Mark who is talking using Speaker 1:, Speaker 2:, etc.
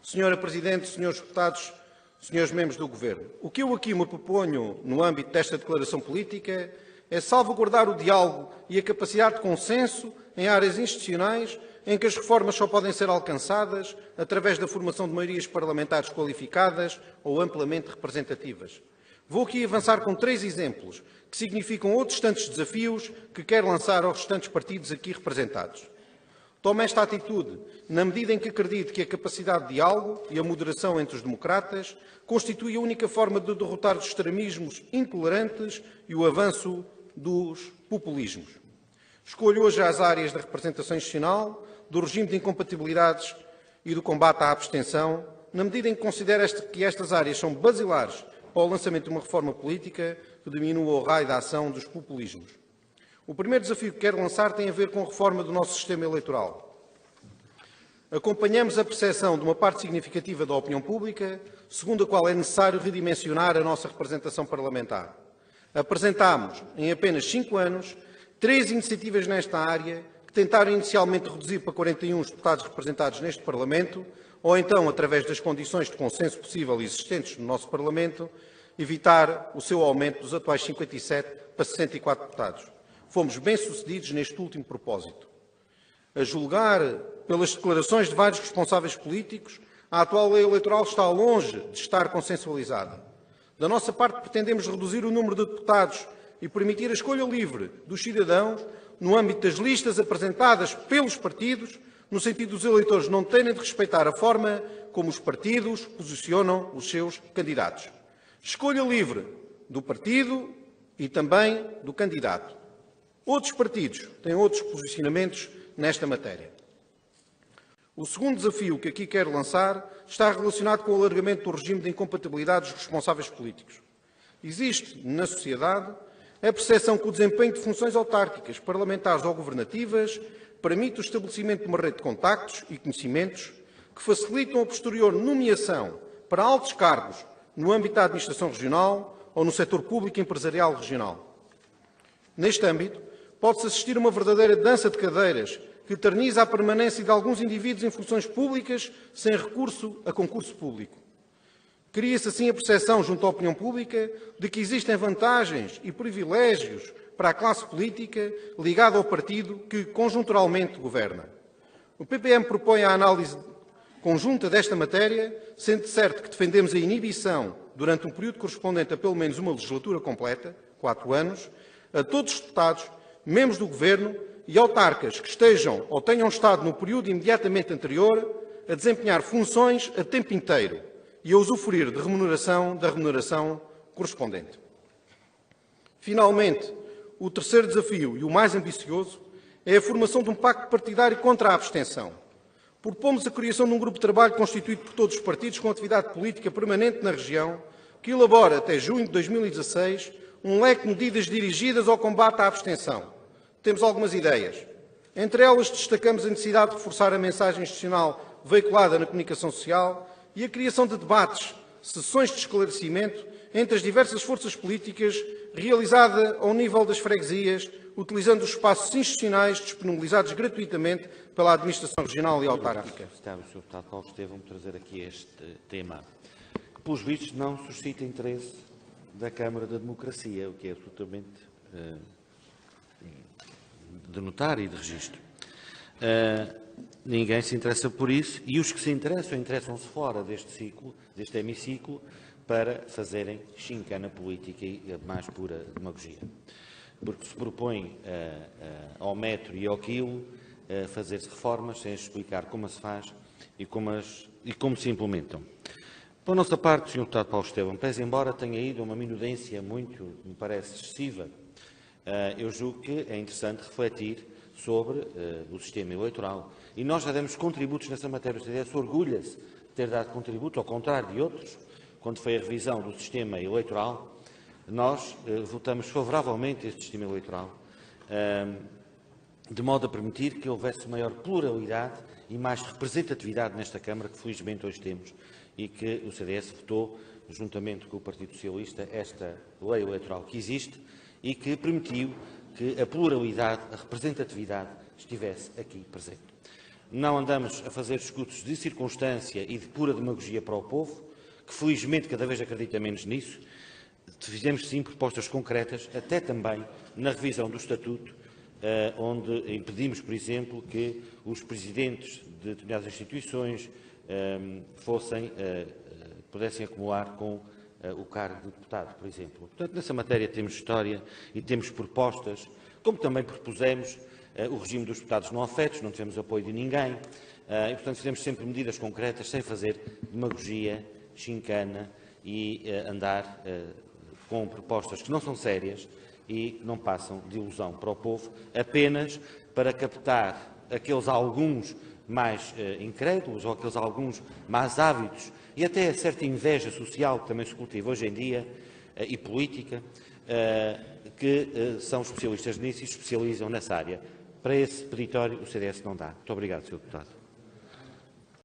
Speaker 1: Senhora Presidente, senhores deputados, senhores membros do Governo, o que eu aqui me proponho no âmbito desta declaração política é salvaguardar o diálogo e a capacidade de consenso em áreas institucionais em que as reformas só podem ser alcançadas através da formação de maiorias parlamentares qualificadas ou amplamente representativas. Vou aqui avançar com 3 exemplos que significam outros tantos desafios que quero lançar aos restantes partidos aqui representados. Tomo esta atitude na medida em que acredito que a capacidade de diálogo e a moderação entre os democratas constitui a única forma de derrotar os extremismos intolerantes e o avanço dos populismos. Escolho hoje as áreas da representação institucional, do regime de incompatibilidades e do combate à abstenção, na medida em que considero que estas áreas são basilares para o lançamento de uma reforma política que diminua o raio da ação dos populismos. O primeiro desafio que quero lançar tem a ver com a reforma do nosso sistema eleitoral. Acompanhamos a percepção de uma parte significativa da opinião pública, segundo a qual é necessário redimensionar a nossa representação parlamentar. Apresentámos, em apenas 5 anos, 3 iniciativas nesta área que tentaram inicialmente reduzir para 41 os deputados representados neste Parlamento, ou então, através das condições de consenso possível existentes no nosso Parlamento, evitar o seu aumento dos atuais 57 para 64 deputados. Fomos bem-sucedidos neste último propósito. A julgar pelas declarações de vários responsáveis políticos, a atual lei eleitoral está longe de estar consensualizada. Da nossa parte, pretendemos reduzir o número de deputados e permitir a escolha livre dos cidadãos no âmbito das listas apresentadas pelos partidos, no sentido dos eleitores não terem de respeitar a forma como os partidos posicionam os seus candidatos. Escolha livre do partido e também do candidato. Outros partidos têm outros posicionamentos nesta matéria. O segundo desafio que aqui quero lançar está relacionado com o alargamento do regime de incompatibilidade dos responsáveis políticos. Existe na sociedade a percepção que o desempenho de funções autárquicas, parlamentares ou governativas permite o estabelecimento de uma rede de contactos e conhecimentos que facilitam a posterior nomeação para altos cargos no âmbito da administração regional ou no setor público empresarial regional. Neste âmbito, pode-se assistir a uma verdadeira dança de cadeiras que eterniza a permanência de alguns indivíduos em funções públicas sem recurso a concurso público. Cria-se assim a percepção junto à opinião pública de que existem vantagens e privilégios para a classe política ligada ao partido que conjunturalmente governa. O PPM propõe a análise conjunta desta matéria, sendo certo que defendemos a inibição, durante um período correspondente a pelo menos uma legislatura completa, 4 anos, a todos os deputados, membros do Governo e autarcas que estejam ou tenham estado no período imediatamente anterior a desempenhar funções a tempo inteiro e a usufruir da remuneração correspondente. Finalmente, o terceiro desafio e o mais ambicioso é a formação de um pacto partidário contra a abstenção. Propomos a criação de um grupo de trabalho constituído por todos os partidos com atividade política permanente na região, que elabora até junho de 2016 um leque de medidas dirigidas ao combate à abstenção. Temos algumas ideias. Entre elas, destacamos a necessidade de reforçar a mensagem institucional veiculada na comunicação social e a criação de debates, sessões de esclarecimento entre as diversas forças políticas, realizada ao nível das freguesias, utilizando os espaços institucionais disponibilizados gratuitamente pela Administração Regional e Autárquica.
Speaker 2: O Sr. Deputado Paulo Estevão trazer aqui este tema, que, pelos vistos, não suscita interesse da Câmara da Democracia, o que é absolutamente de notar e de registro. Ninguém se interessa por isso e os que se interessam, interessam-se fora deste ciclo, deste hemiciclo, para fazerem chincana política e a mais pura demagogia. Porque se propõe ao metro e ao quilo fazer-se reformas sem explicar como se faz e como se implementam. Por nossa parte, Sr. Deputado Paulo Estevão, pese embora tenha ido a uma minudência muito, me parece, excessiva, eu julgo que é interessante refletir sobre o sistema eleitoral. E nós já demos contributos nessa matéria. O CDS orgulha-se de ter dado contributo, ao contrário de outros, quando foi a revisão do sistema eleitoral. Nós votamos favoravelmente a este sistema eleitoral, de modo a permitir que houvesse maior pluralidade e mais representatividade nesta Câmara, que felizmente hoje temos, e que o CDS votou, juntamente com o Partido Socialista, esta lei eleitoral que existe e que permitiu que a pluralidade, a representatividade estivesse aqui presente. não andamos a fazer discursos de circunstância e de pura demagogia para o povo, que felizmente cada vez acredita menos nisso. Fizemos sim propostas concretas, até também na revisão do Estatuto, onde impedimos, por exemplo, que os presidentes de determinadas instituições pudessem acumular com o cargo de deputado, por exemplo. Portanto, nessa matéria temos história e temos propostas, como também propusemos o regime dos deputados não afetos, não tivemos apoio de ninguém, e, portanto, fizemos sempre medidas concretas, sem fazer demagogia, chincana e andar com propostas que não são sérias e que não passam de ilusão para o povo, apenas para captar aqueles alguns mais incrédulos ou aqueles alguns mais hábitos e até a certa inveja social que também se cultiva hoje em dia e política, que são especialistas nisso e especializam nessa área. Para esse peditório o CDS não dá. Muito obrigado, Sr. Deputado.